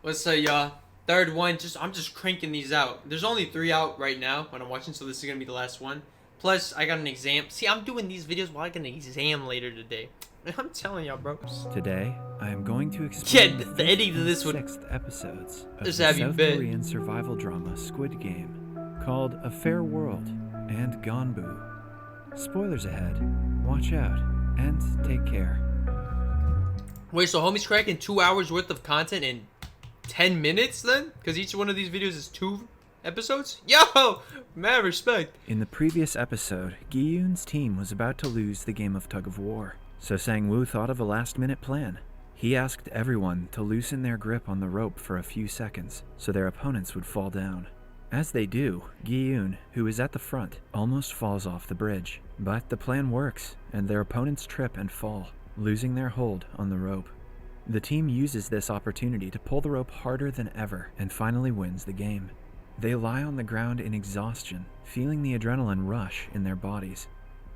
Let's say third one. I'm just cranking these out. There's only 3 out right now when I'm watching, so this is gonna be the last one. Plus, I got an exam. See, I'm doing these videos while I got an exam later today. I'm telling y'all, bro. Today, I am going to Yeah, explain the editing to this one. 6th episodes of Just the have you South bet. Korean survival drama Squid Game, called A Fair World and Ganbu. Spoilers ahead. Watch out and take care. Wait, so homie's cracking 2 hours worth of content in 10 minutes then? Because each one of these videos is 2 episodes? Yo! Mad respect. In the previous episode, Gi-yoon's team was about to lose the game of tug of war, so Sang-woo thought of a last-minute plan. He asked everyone to loosen their grip on the rope for a few seconds, so their opponents would fall down. As they do, Gi-yoon, who is at the front, almost falls off the bridge. But the plan works, and their opponents trip and fall, losing their hold on the rope. The team uses this opportunity to pull the rope harder than ever and finally wins the game. They lie on the ground in exhaustion, feeling the adrenaline rush in their bodies.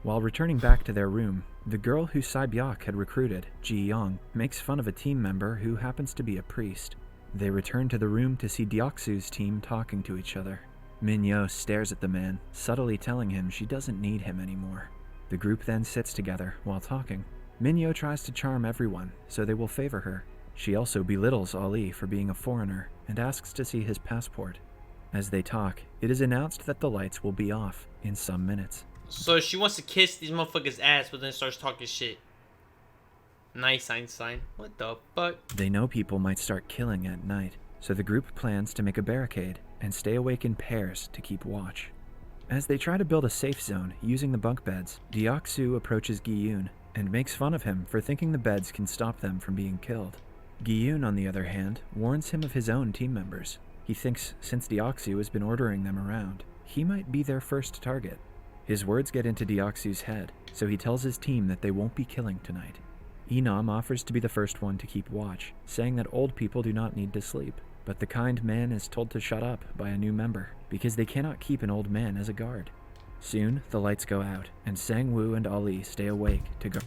While returning back to their room, the girl who Sae-byok had recruited, Ji-young, makes fun of a team member who happens to be a priest. They return to the room to see Deok-soo's team talking to each other. Min-yo stares at the man, subtly telling him she doesn't need him anymore. The group then sits together while talking. Min-yo tries to charm everyone, so they will favor her. She also belittles Ali for being a foreigner and asks to see his passport. As they talk, it is announced that the lights will be off in some minutes. So she wants to kiss these motherfuckers' ass, but then starts talking shit. Nice, Einstein. What the fuck? They know people might start killing at night, so the group plans to make a barricade and stay awake in pairs to keep watch. As they try to build a safe zone using the bunk beds, Deok-soo approaches Gi-yoon and makes fun of him for thinking the beds can stop them from being killed. Gi-yoon, on the other hand, warns him of his own team members. He thinks since Deok-soo has been ordering them around, he might be their first target. His words get into Deok-soo's head, so he tells his team that they won't be killing tonight. Enam offers to be the first one to keep watch, saying that old people do not need to sleep, but the kind man is told to shut up by a new member, because they cannot keep an old man as a guard. Soon, the lights go out, and Sang-woo and Ali stay awake to go.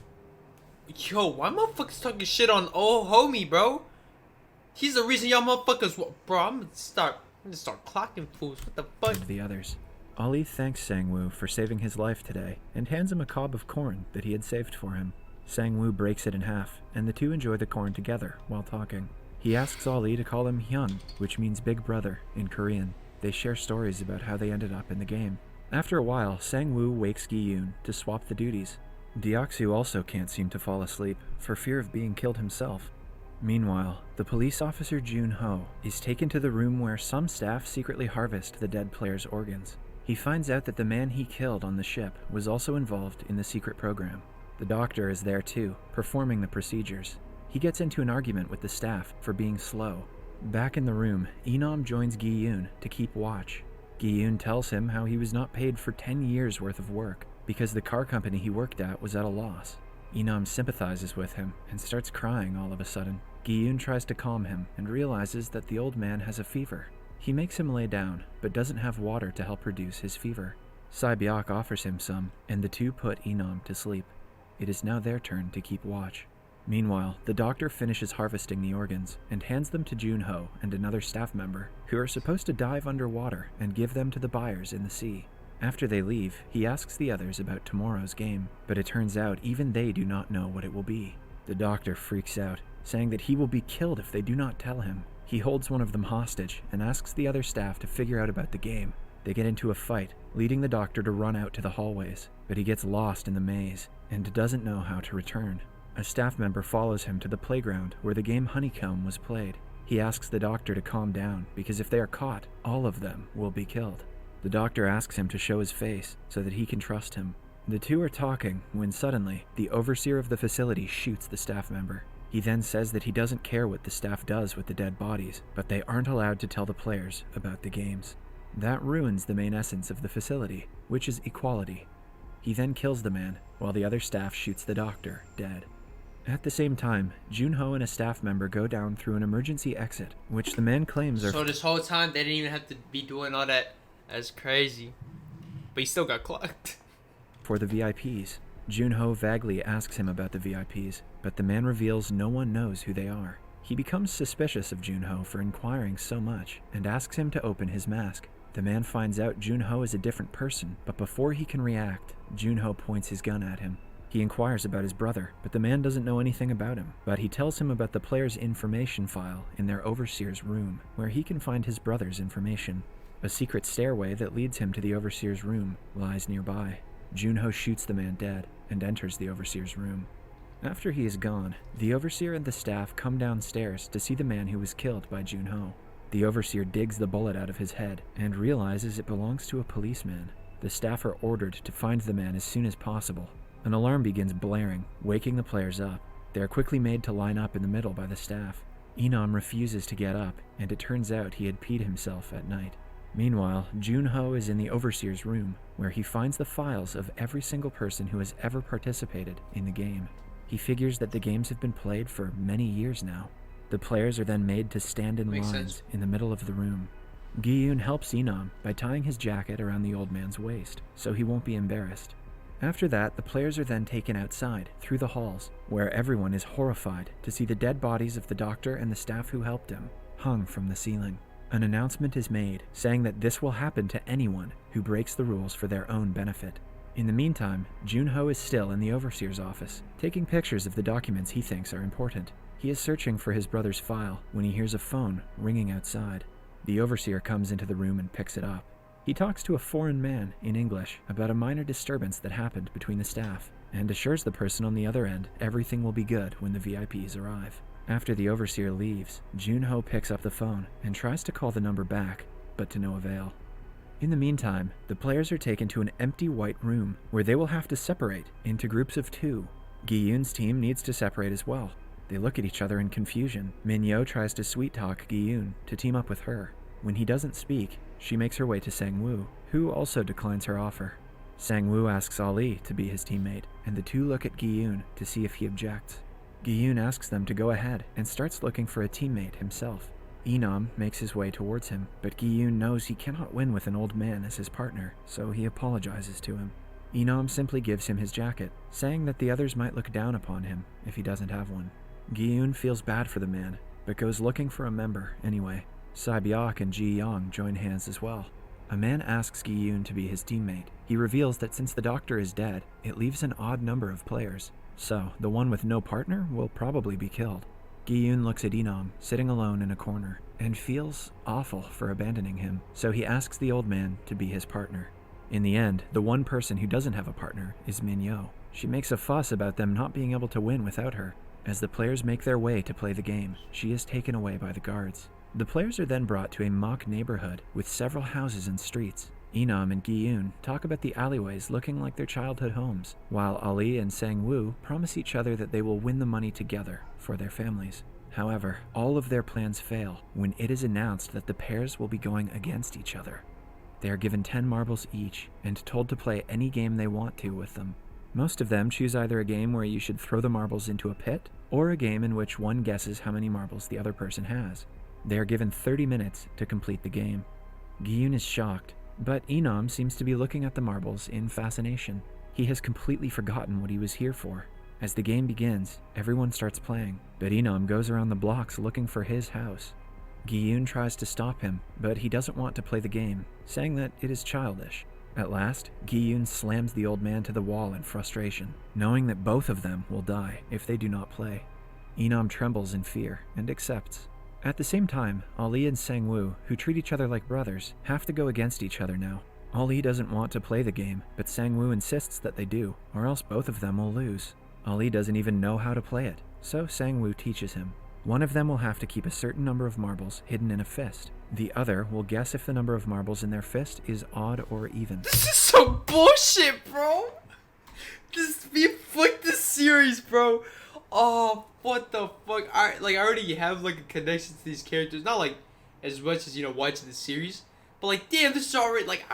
Yo, why motherfuckers talking shit on old homie, bro? He's the reason y'all motherfuckers. Bro, I'm gonna start clocking fools. What the fuck? To the others. Ali thanks Sang-woo for saving his life today and hands him a cob of corn that he had saved for him. Sang-woo breaks it in half, and the two enjoy the corn together while talking. He asks Ali to call him Hyun, which means big brother in Korean. They share stories about how they ended up in the game. After a while, Sang-woo wakes Gi-yoon to swap the duties. Deok-soo also can't seem to fall asleep for fear of being killed himself. Meanwhile, the police officer Jun-ho is taken to the room where some staff secretly harvest the dead player's organs. He finds out that the man he killed on the ship was also involved in the secret program. The doctor is there too, performing the procedures. He gets into an argument with the staff for being slow. Back in the room, Enam joins Gi-yoon to keep watch. Gi-yoon tells him how he was not paid for 10 years worth of work because the car company he worked at was at a loss. Enam sympathizes with him and starts crying all of a sudden. Gi-yoon tries to calm him and realizes that the old man has a fever. He makes him lay down, but doesn't have water to help reduce his fever. Sae-byok offers him some, and the two put Enam to sleep. It is now their turn to keep watch. Meanwhile, the doctor finishes harvesting the organs and hands them to Jun-ho and another staff member, who are supposed to dive underwater and give them to the buyers in the sea. After they leave, he asks the others about tomorrow's game, but it turns out even they do not know what it will be. The doctor freaks out, saying that he will be killed if they do not tell him. He holds one of them hostage and asks the other staff to figure out about the game. They get into a fight, leading the doctor to run out to the hallways, but he gets lost in the maze and doesn't know how to return. A staff member follows him to the playground where the game Honeycomb was played. He asks the doctor to calm down because if they are caught, all of them will be killed. The doctor asks him to show his face so that he can trust him. The two are talking when suddenly, the overseer of the facility shoots the staff member. He then says that he doesn't care what the staff does with the dead bodies, but they aren't allowed to tell the players about the games. That ruins the main essence of the facility, which is equality. He then kills the man, while the other staff shoots the doctor, dead. At the same time, Jun-ho and a staff member go down through an emergency exit, which the man claims are— So this whole time they didn't even have to be doing all that. That's crazy. But he still got clocked. for the VIPs. Jun-ho vaguely asks him about the VIPs, but the man reveals no one knows who they are. He becomes suspicious of Junho for inquiring so much and asks him to open his mask. The man finds out Junho is a different person, but before he can react, Junho points his gun at him. He inquires about his brother, but the man doesn't know anything about him, but he tells him about the player's information file in their overseer's room, where he can find his brother's information. A secret stairway that leads him to the overseer's room lies nearby. Junho shoots the man dead and enters the overseer's room. After he is gone, the overseer and the staff come downstairs to see the man who was killed by Junho. The overseer digs the bullet out of his head and realizes it belongs to a policeman. The staff are ordered to find the man as soon as possible. An alarm begins blaring, waking the players up. They are quickly made to line up in the middle by the staff. Enam refuses to get up, and it turns out he had peed himself at night. Meanwhile, Junho is in the overseer's room, where he finds the files of every single person who has ever participated in the game. He figures that the games have been played for many years now. The players are then made to stand in lines in the middle of the room. Gi-yoon helps Enam by tying his jacket around the old man's waist, so he won't be embarrassed. After that, the players are then taken outside, through the halls, where everyone is horrified to see the dead bodies of the doctor and the staff who helped him, hung from the ceiling. An announcement is made, saying that this will happen to anyone who breaks the rules for their own benefit. In the meantime, Junho is still in the overseer's office, taking pictures of the documents he thinks are important. He is searching for his brother's file when he hears a phone ringing outside. The overseer comes into the room and picks it up. He talks to a foreign man in English about a minor disturbance that happened between the staff, and assures the person on the other end everything will be good when the VIPs arrive. After the overseer leaves, Junho picks up the phone and tries to call the number back, but to no avail. In the meantime, the players are taken to an empty white room where they will have to separate into groups of 2. Gi-yoon's team needs to separate as well. They look at each other in confusion. Minyo tries to sweet-talk Gi-yoon to team up with her. When he doesn't speak, she makes her way to Sang-woo, who also declines her offer. Sang-woo asks Ali to be his teammate, and the two look at Gi-yoon to see if he objects. Gi-yoon asks them to go ahead and starts looking for a teammate himself. Enam makes his way towards him, but Gi-yoon knows he cannot win with an old man as his partner, so he apologizes to him. Enam simply gives him his jacket, saying that the others might look down upon him if he doesn't have one. Gi-yoon feels bad for the man, but goes looking for a member anyway. Sae-byok and Ji-young join hands as well. A man asks Gi-yoon to be his teammate. He reveals that since the doctor is dead, it leaves an odd number of players, so the one with no partner will probably be killed. Gi-yoon looks at Enam, sitting alone in a corner, and feels awful for abandoning him, so he asks the old man to be his partner. In the end, the one person who doesn't have a partner is Minyo. She makes a fuss about them not being able to win without her. As the players make their way to play the game, she is taken away by the guards. The players are then brought to a mock neighborhood with several houses and streets. Enam and Gi-yoon talk about the alleyways looking like their childhood homes, while Ali and Sang-woo promise each other that they will win the money together for their families. However, all of their plans fail when it is announced that the pairs will be going against each other. They are given 10 marbles each and told to play any game they want to with them. Most of them choose either a game where you should throw the marbles into a pit, or a game in which one guesses how many marbles the other person has. They are given 30 minutes to complete the game. Gi-yoon is shocked, but Enam seems to be looking at the marbles in fascination. He has completely forgotten what he was here for. As the game begins, everyone starts playing, but Enam goes around the blocks looking for his house. Gi-yoon tries to stop him, but he doesn't want to play the game, saying that it is childish. At last, Gi-yoon slams the old man to the wall in frustration, knowing that both of them will die if they do not play. Enam trembles in fear and accepts. At the same time, Ali and Sang-woo, who treat each other like brothers, have to go against each other now. Ali doesn't want to play the game, but Sang-woo insists that they do, or else both of them will lose. Ali doesn't even know how to play it, so Sang-woo teaches him. One of them will have to keep a certain number of marbles hidden in a fist. The other will guess if the number of marbles in their fist is odd or even. This is some bullshit, bro. Fuck this series, bro. Oh, what the fuck? I already have like a connection to these characters. Not like as much as watching the series, but like damn, this is already like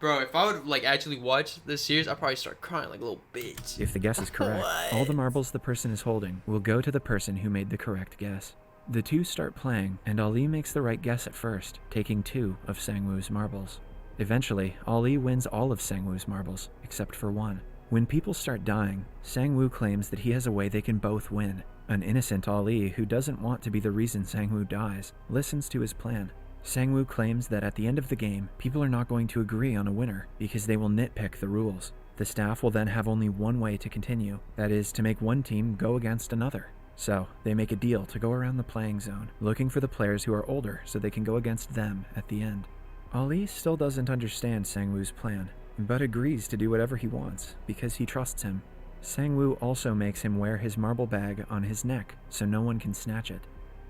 bro. If I would like actually watch this series, I'd probably start crying like a little bitch. If the guess is correct, all the marbles the person is holding will go to the person who made the correct guess. The two start playing, and Ali makes the right guess at first, taking 2 of Sang-woo's marbles. Eventually, Ali wins all of Sang-woo's marbles, except for 1. When people start dying, Sang-woo claims that he has a way they can both win. An innocent Ali who doesn't want to be the reason Sangwoo dies listens to his plan. Sangwoo claims that at the end of the game, people are not going to agree on a winner because they will nitpick the rules. The staff will then have only one way to continue, that is, to make one team go against another. So, they make a deal to go around the playing zone, looking for the players who are older so they can go against them at the end. Ali still doesn't understand Sangwoo's plan, but agrees to do whatever he wants because he trusts him. Sangwoo also makes him wear his marble bag on his neck so no one can snatch it.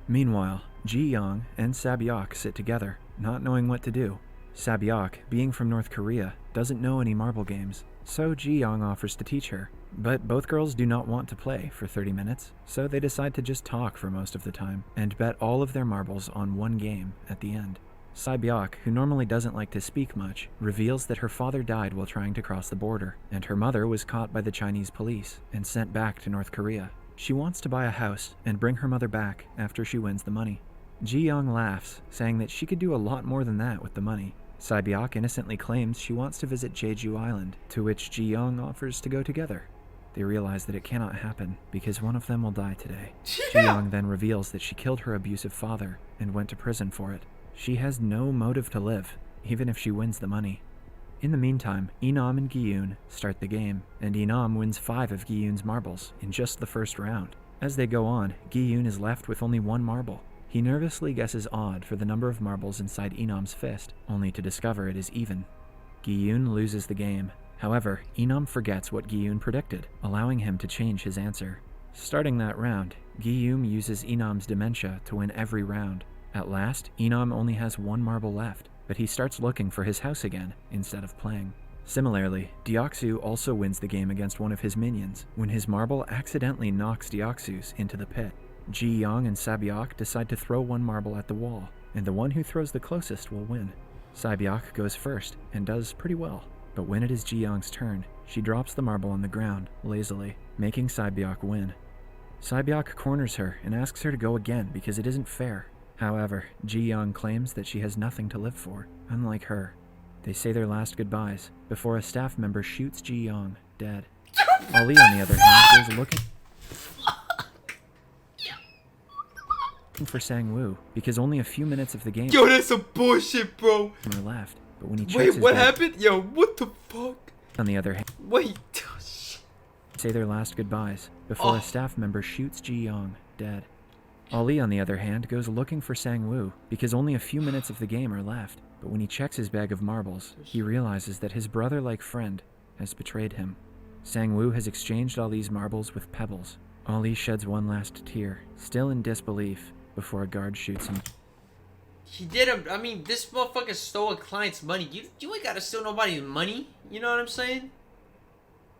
Meanwhile, Ji-young and Sabyok sit together, not knowing what to do. Sabyok, being from North Korea, doesn't know any marble games, so Ji-young offers to teach her. But both girls do not want to play for 30 minutes, so they decide to just talk for most of the time and bet all of their marbles on one game at the end. Sabyok, who normally doesn't like to speak much, reveals that her father died while trying to cross the border, and her mother was caught by the Chinese police and sent back to North Korea. She wants to buy a house and bring her mother back after she wins the money. Ji-young laughs, saying that she could do a lot more than that with the money. Sabyok innocently claims she wants to visit Jeju Island, to which Ji-young offers to go together. They realize that it cannot happen because one of them will die today. Ji-young then reveals that she killed her abusive father and went to prison for it. She has no motive to live, even if she wins the money. In the meantime, Inam and Gi-yoon start the game, and Inam wins 5 of Gi-yoon's marbles in just the first round. As they go on, Gi-yoon is left with only 1 marble. He nervously guesses odd for the number of marbles inside Inam's fist, only to discover it is even. Gi-yoon loses the game. However, Inam forgets what Gi-yoon predicted, allowing him to change his answer. Starting that round, Gi-yoon uses Inam's dementia to win every round. At last, Inam only has 1 marble left, but he starts looking for his house again instead of playing. Similarly, Deoksu also wins the game against one of his minions when his marble accidentally knocks Deoksu's into the pit. Ji-young and Sabyok decide to throw 1 marble at the wall, and the one who throws the closest will win. Sabyok goes first and does pretty well, but when it is Ji-young's turn, she drops the marble on the ground lazily, making Sabyok win. Sabyok corners her and asks her to go again because it isn't fair. However, Ji-young claims that she has nothing to live for, unlike her. They say their last goodbyes before a staff member shoots Ji-young dead. Ali, on the other hand, goes looking for Sangwoo because only a few minutes of the game Yo, that's some bullshit, bro. are left. But when he checks Wait, his what bag, happened? Yo, what the fuck? on the other hand, Wait. Oh, shit. say their last goodbyes before Oh. a staff member shoots Ji-young dead. Ali, on the other hand, goes looking for Sangwoo because only a few minutes of the game are left. But when he checks his bag of marbles, he realizes that his brother-like friend has betrayed him. Sangwoo has exchanged Ali's marbles with pebbles. Ali sheds one last tear, still in disbelief, before a guard shoots him. He did him. I mean, this motherfucker stole a client's money. You ain't gotta steal nobody's money. You know what I'm saying?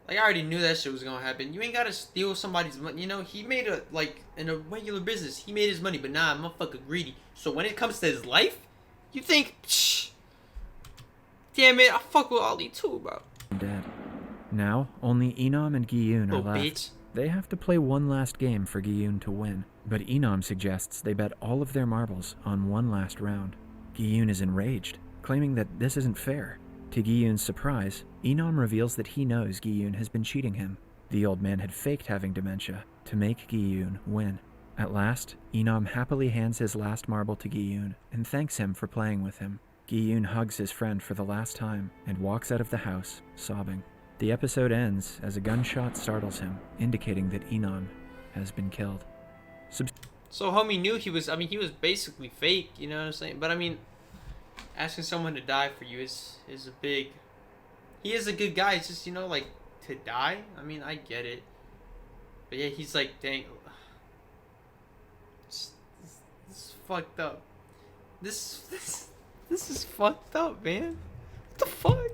Like, I already knew that shit was gonna happen. You ain't gotta steal somebody's money. You know, he made a, like, in a regular business, he made his money, but nah, motherfucker greedy. So when it comes to his life, you think, shh. Damn it, I fuck with Ali too, bro. Dead. Now, only Inam and Gi-yoon are Oh, left. bitch. They have to play one last game for Gi-yoon to win, but Inam suggests they bet all of their marbles on one last round. Gi-yoon is enraged, claiming that this isn't fair. To Gi-yoon's surprise, Inam reveals that he knows Gi-yoon has been cheating him. The old man had faked having dementia to make Gi-yoon win. At last, Inam happily hands his last marble to Gi-yoon and thanks him for playing with him. Gi-yoon hugs his friend for the last time and walks out of the house, sobbing. The episode ends as a gunshot startles him, indicating that Inam has been killed. So homie knew he was, I mean, he was basically fake, you know what I'm saying? But I mean, asking someone to die for you is a big, he is a good guy. It's just, you know, like, to die? I mean, I get it. But yeah, he's like, dang. This is fucked up. This is fucked up, man. What the fuck?